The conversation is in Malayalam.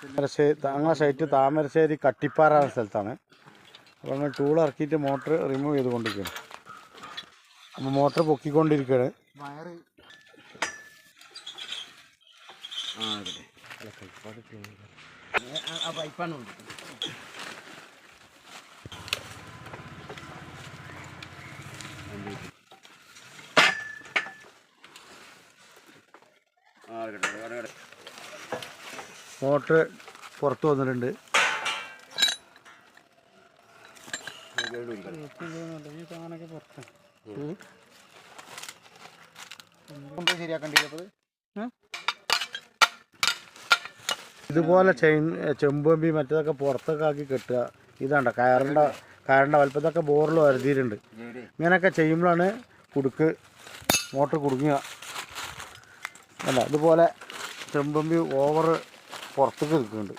ഞങ്ങളെ സൈറ്റ് താമരശ്ശേരി കട്ടിപ്പാറ എന്ന സ്ഥലത്താണ്. അപ്പോൾ നമ്മൾ ടൂൾ ഇറക്കിയിട്ട് മോട്ടർ റിമൂവ് ചെയ്തുകൊണ്ടിരിക്കുകയാണ്. അപ്പോൾ മോട്ടർ പൊക്കിക്കൊണ്ടിരിക്കുകയാണ്. മോട്ടർ പുറത്ത് വന്നിട്ടുണ്ട്. ഇതുപോലെ ചെമ്പമ്പി മറ്റേതൊക്കെ പുറത്തൊക്കെ ആക്കി കെട്ടുക. ഇതാണ്ട കയറിൻ്റെ വലുപ്പത്തൊക്കെ ബോറിൽ വരുത്തിയിട്ടുണ്ട്. ഇങ്ങനെയൊക്കെ ചെയ്യുമ്പോഴാണ് മോട്ടർ കുടുങ്ങുക. അല്ല ഇതുപോലെ ചെമ്പമ്പി ഓവർ പുറത്തേക്ക് നിൽക്കുന്നുണ്ട്.